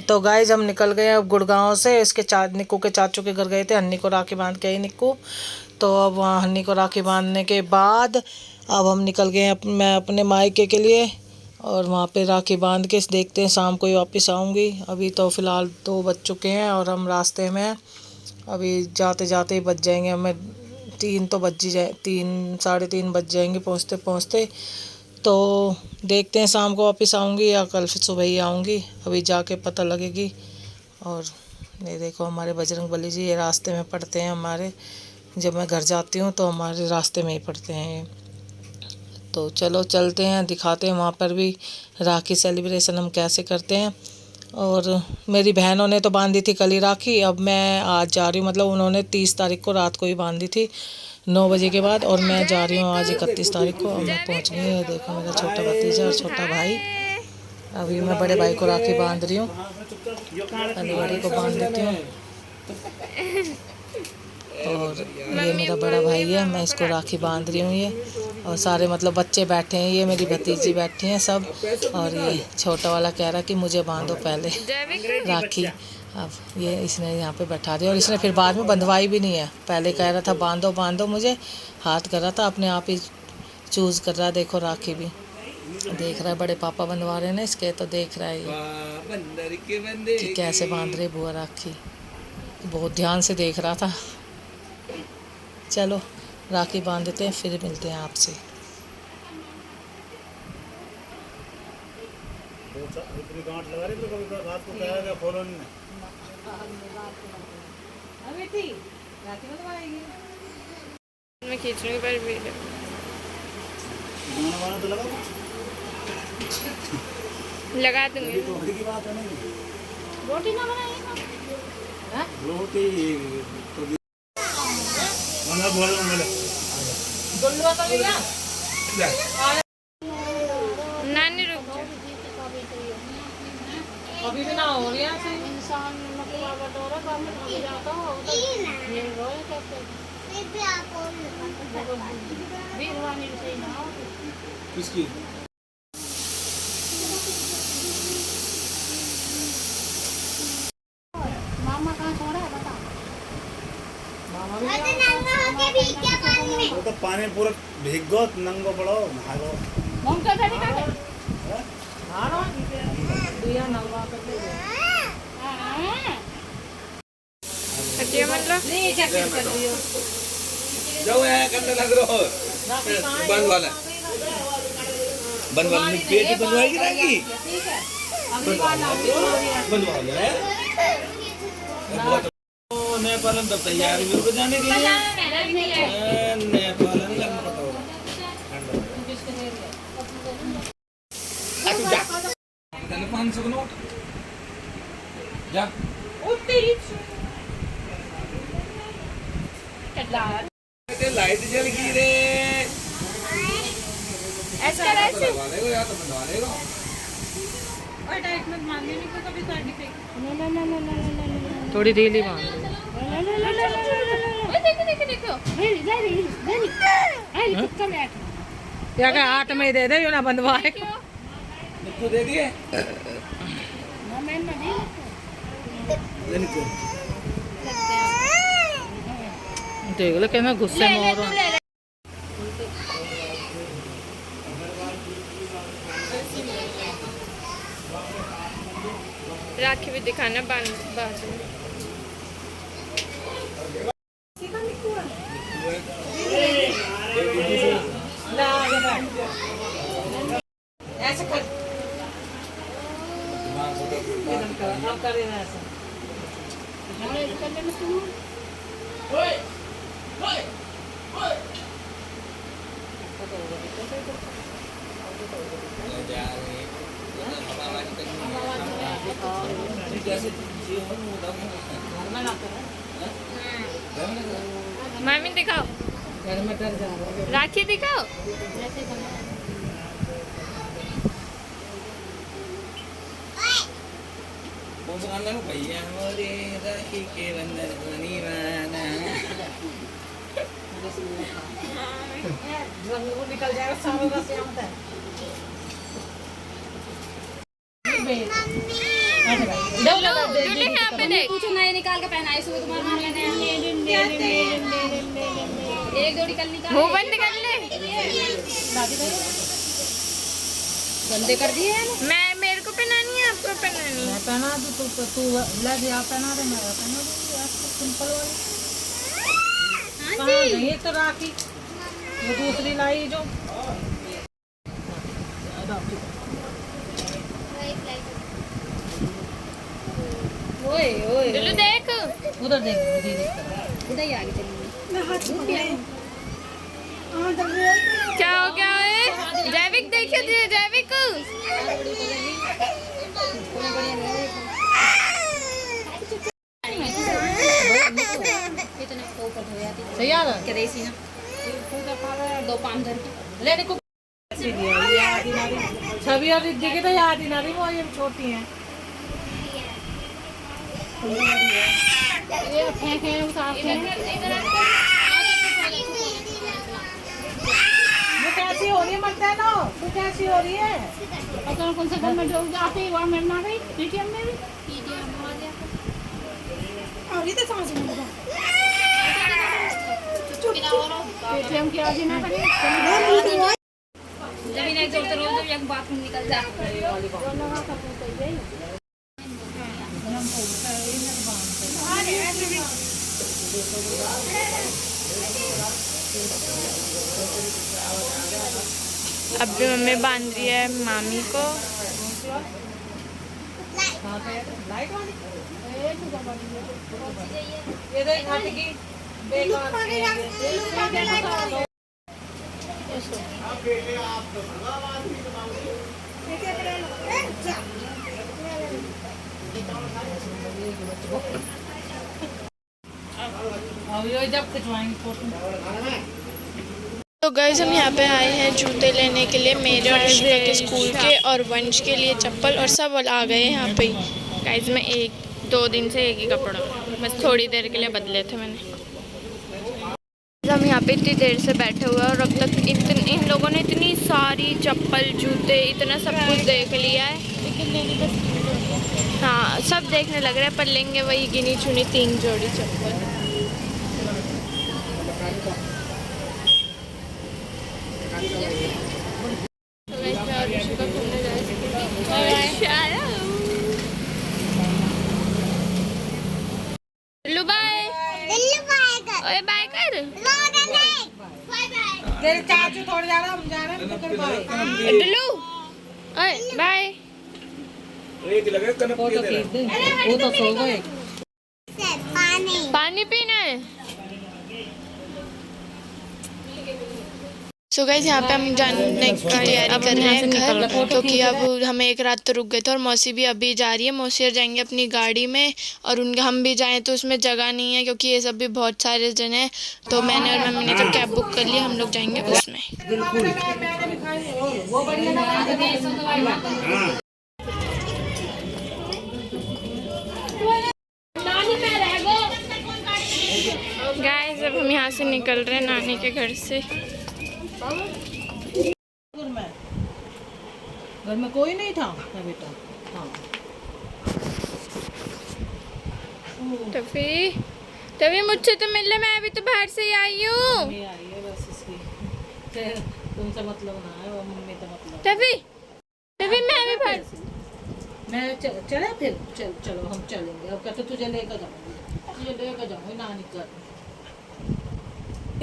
तो गाइज हम निकल गए अब गुड़गांव से। इसके निक्कू के चाचू के घर गए थे, हन्नी को राखी बांध के आई निक्कू। तो अब वहाँ हन्नी को राखी बांधने के बाद अब हम निकल गए मैं अपने मायके के लिए। और वहाँ पे राखी बांध के देखते हैं शाम को ही वापस आऊँगी। अभी तो फ़िलहाल 2 बज चुके हैं और हम रास्ते में हैं। अभी जाते जाते ही बज जाएंगे हमें 3 तो बज ही जाए 3 साढ़े 3 बज जाएंगे पहुँचते पहुँचते। तो देखते हैं शाम को वापस आऊँगी या कल फिर सुबह ही आऊँगी, अभी जाके पता लगेगी। और ये देखो हमारे बजरंगबली जी ये रास्ते में पड़ते हैं हमारे। जब मैं घर जाती हूँ तो हमारे रास्ते में ही पड़ते हैं। तो चलो चलते हैं, दिखाते हैं वहाँ पर भी राखी सेलिब्रेशन हम कैसे करते हैं। और मेरी बहनों ने तो बांधी थी कल ही राखी, अब मैं आज जा रही हूँ। मतलब उन्होंने 30 तारीख को रात को ही बांधी थी 9 बजे के बाद, और मैं जा रही हूँ आज 31 तारीख को। और मैं पहुँच गई हूँ। देखो मेरा छोटा भतीजा और छोटा भाई। अभी मैं बड़े भाई को राखी बांध रही हूँ, पहले बड़े को बांध देती हूँ। और ये मेरा बड़ा भाई है, मैं इसको राखी बांध रही हूँ ये। और सारे मतलब बच्चे बैठे हैं, ये मेरी भतीजी बैठी हैं सब। और ये छोटा वाला कह रहा कि मुझे बांधो पहले राखी। अब ये इसने यहाँ पे बैठा दिया और इसने फिर बाद में बंधवाई भी नहीं है। पहले कह रहा था बांधो बांधो, मुझे हाथ कर रहा था, अपने आप ही चूज़ कर रहा है। देखो राखी भी देख रहा है, बड़े पापा बंधवा रहे हैं ना इसके, तो देख रहा है ये कि कैसे बांध रहे बुआ राखी। बहुत ध्यान से देख रहा था। चलो राखी बांध देते हैं, फिर मिलते हैं आपसे। मैं खींच रही हूँ पर भी लगा दूंगी। रोटी ना बनाइए नानी रुक जा। अभी भी ना हो रही है इंसान किसकी मामा कहाँ छोड़ा है बता। वो तो पानी पूरा भीग गो, नंगो पड़ो नहागो। मम का दादी का दिया नलवा कर ले हटिया मतलब नहीं जैकेट कर दियो जाओ यहाँ करने लग रहो। बंद वाला पेट बनवाएगी राखी। बनवा नेपाल तब तैयार भी हो जाने के लिए। नेपाल जा 500 का नोट जा लाइट जल गई रे। ऐसा ऐसे बनवा लेगा या तो बनवा लेगा। और डाइट में मान लेने को कभी साइड इफेक्ट ना थोड़ी ढीली बांध। देखो देखो देखो वेरी अरे कुत्ता बैठ क्या क्या हाथ में दे दे, ना बंधवाए। निक्कू दे दिए मैं निक्कू देख लो कैसे गुस्से में हो रहा है। राखी भी दिखाना बांध ऐसे कर ऐसा। मामी दिखाओ घर में डर जा रहा है। राखी दिखाओ। भैया मोरे राखी के बंधन बनीवाना। वो निकल जाएगा सालों का से आता है। जुले हैं आपने देख कुछ नए निकाल के पहनाए सुबह तुम्हारे मार लेने एक जोड़ी कल निकाल मुंह बंद कर ले गंदे कर दिए मैं मेरे को पहनानी है आपको पहनानी मैं पहना दूँ तू ले दिया पहना दे मैं पहना दूँगी सिंपल वाली। कहाँ गई तो राखी वो दूसरी लाई जो ओए ओए चलो देख उधर देख दीदी उधर ही आगे चलिए क्या हो गया है जैविक देखिए जैविक सही आ रहा करेसी ना 2-5 लेने को याद ही ना रही छवि और रिद्धि की तो याद ही ना रही वो ये छोटी हैं। ये फेंक है साफ है वो कैसी हो रही है मत ना वो कैसी हो रही है पता कौन से घर में जो जाते ही वहाँ मिलना गई पीटीएम में भी अभी तो समझ में नहीं पीटीएम की आदि ना करें जब इन्हें जोड़ते रोज जब एक बात निकल जा अब भी मम्मी बांध रही है मामी को लाइट वाली ये देख हाथी की बेकार जब खिंचवाएंगे फोटो। तो गाइस हम यहाँ पे आए हैं जूते लेने के लिए मेरे और ऋषिका के स्कूल के और वंश के लिए चप्पल और सब आ गए यहाँ पे। गाइस मैं 1-2 दिन से एक ही कपड़ा बस थोड़ी देर के लिए बदले थे मैंने। हम यहाँ पे इतनी देर से बैठे हुए हैं और अब तक इन लोगों ने इतनी सारी चप्पल जूते इतना सब कुछ देख लिया है हाँ सब देखने लग रहा है पर लेंगे वही गिनी चुनी 3 जोड़ी चप्पल। तेरे चाचू थोड़ी जा रहा हम जा रहे हैं तो कर बाय डल्लू ओए बाय एक लगे कनक फोटो खींच दे वो तो सो गए पानी पीना है। सो गाइस यहाँ पे हम जाने की तैयारी कर रहे हैं घर क्योंकि अब हमें एक रात तो रुक गए थे और मौसी भी अभी जा रही है। मौसी और जाएंगे अपनी गाड़ी में और उनके हम भी जाएं तो उसमें जगह नहीं है क्योंकि ये सब भी बहुत सारे जन हैं तो मैंने और मम्मी ने तो कैब बुक कर ली हम लोग जाएंगे उसमें। गाइस अब हम यहाँ से निकल रहे हैं नानी के घर से। घर में कोई नहीं था ना बेटा। हाँ तभी मुझसे तो मिलने मैं अभी तो बाहर से ही आई हूँ। ये आई है बस इसकी तुमसे मतलब ना है वो मम्मी तो मतलब तभी मैं भी बाहर मैं चले फिर चलो हम चलेंगे अब कहते तुझे लेकर जाऊंगी नानी घर।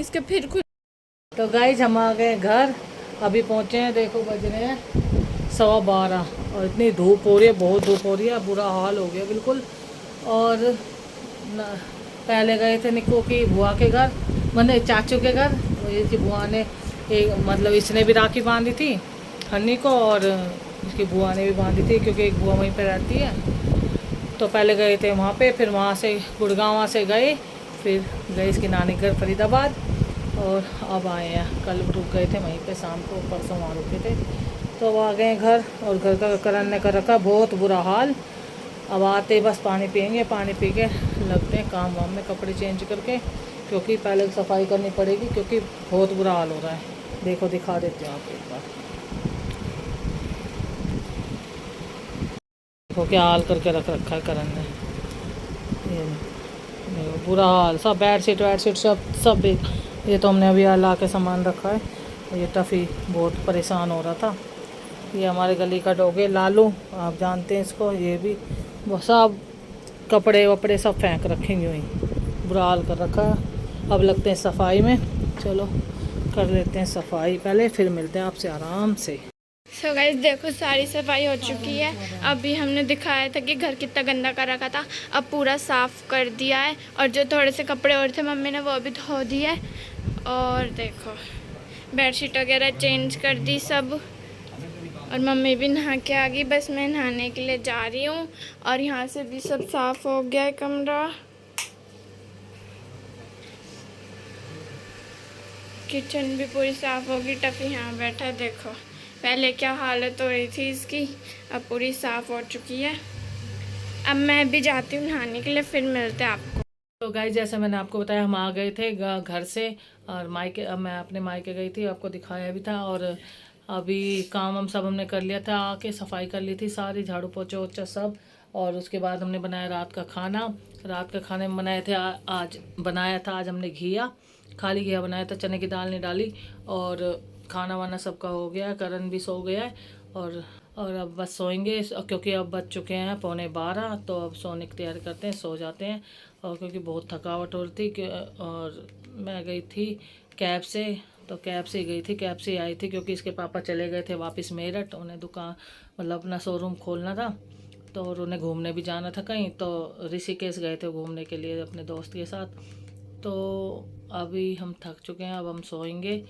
इसका फिर खुद तो गाइज हम आ गए घर अभी पहुँचे हैं देखो बज रहे हैं 12:15 और इतनी धूप हो रही है बहुत धूप हो रही है बुरा हाल हो गया बिल्कुल। और पहले गए थे निक्को की बुआ के घर मतलब चाचू के घर तो इसकी बुआ ने एक मतलब इसने भी राखी बांधी थी हन्नी को और इसकी बुआ ने भी बांधी थी क्योंकि एक बुआ वहीं पे रहती है। तो पहले गए थे वहाँ पे फिर वहाँ से गुड़गांव से गए फिर गए इसकी नानी घर फरीदाबाद और अब आए हैं। कल रुक गए थे वहीं पे शाम को परसों वहाँ रुके थे तो अब आ गए घर और घर का करण ने कर रखा बहुत बुरा हाल। अब आते बस पानी पियेंगे पानी पी के लगते हैं काम वाम में कपड़े चेंज करके क्योंकि पहले सफाई करनी पड़ेगी क्योंकि बहुत बुरा हाल हो रहा है। देखो दिखा देते हैं आपको एक बार। वो क्या हाल करके रख रखा है करण ने। ये बुरा हाल, सब बेड शीट सब ये तो हमने अभी ला के सामान रखा है। ये टफ़ी बहुत परेशान हो रहा था। ये हमारे गली का डॉग है लालू, आप जानते हैं इसको। ये भी वो सब कपड़े वपड़े सब फेंक रखेंगे वहीं, बुरा हाल कर रखा है। अब लगते हैं सफाई में, चलो कर लेते हैं सफाई पहले, फिर मिलते हैं आपसे आराम से। सो गाइस देखो सारी सफाई हो चुकी है। अभी हमने दिखाया था कि घर कितना गंदा कर रखा था, अब पूरा साफ़ कर दिया है। और जो थोड़े से कपड़े और थे मम्मी ने वो भी धो दिए। और देखो बेडशीट वगैरह चेंज कर दी सब। और मम्मी भी नहा के आ गई, बस मैं नहाने के लिए जा रही हूँ। और यहाँ से भी सब साफ़ हो गया है कमरा। किचन भी पूरी साफ़ होगी। टफ़ी यहाँ बैठा है, देखो पहले क्या हालत हो रही थी इसकी, अब पूरी साफ़ हो चुकी है। अब मैं भी जाती हूँ नहाने के लिए, फिर मिलते हैं आपको। तो गाइस जैसे मैंने आपको बताया, हम आ गए थे घर से, और मायके, अब मैं अपने मायके गई थी, आपको दिखाया भी था। और अभी काम हम सब हमने कर लिया था, आके सफाई कर ली थी सारी, झाड़ू पोछा वोछा सब। और उसके बाद हमने बनाया रात का खाना। रात का खाने में बनाए थे आज बनाया था आज हमने घिया, खाली घिया बनाया था, चने की दाल नहीं डाली। और खाना वाना सबका हो गया, करण भी सो गया है। और अब बस सोएंगे, क्योंकि अब बज चुके हैं 11:15, तो अब सोने की तैयारी करते हैं, सो जाते हैं। और क्योंकि बहुत थकावट हो रही थी और मैं गई थी कैब से, तो कैब से ही गई थी, कैब से ही आई थी, क्योंकि इसके पापा चले गए थे वापस मेरठ, उन्हें दुकान मतलब अपना शोरूम खोलना था। तो और उन्हें घूमने भी जाना था कहीं, तो ऋषिकेश गए थे घूमने के लिए अपने दोस्त के साथ। तो अभी हम थक चुके हैं, अब हम सोएंगे।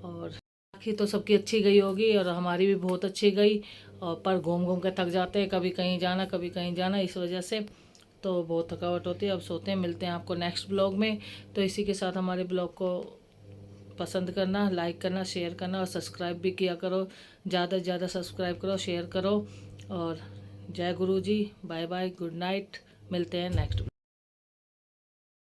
और आखिर तो सबकी अच्छी गई होगी और हमारी भी बहुत अच्छी गई। और पर घूम घूम के थक जाते हैं, कभी कहीं जाना कभी कहीं जाना, इस वजह से तो बहुत थकावट होती है। अब सोते हैं, मिलते हैं आपको नेक्स्ट ब्लॉग में। तो इसी के साथ हमारे ब्लॉग को पसंद करना, लाइक करना, शेयर करना और सब्सक्राइब भी किया करो। ज़्यादा से ज़्यादा सब्सक्राइब करो, शेयर करो। और जय गुरु जी, बाय बाय, गुड नाइट, मिलते हैं नेक्स्ट ब्लॉग।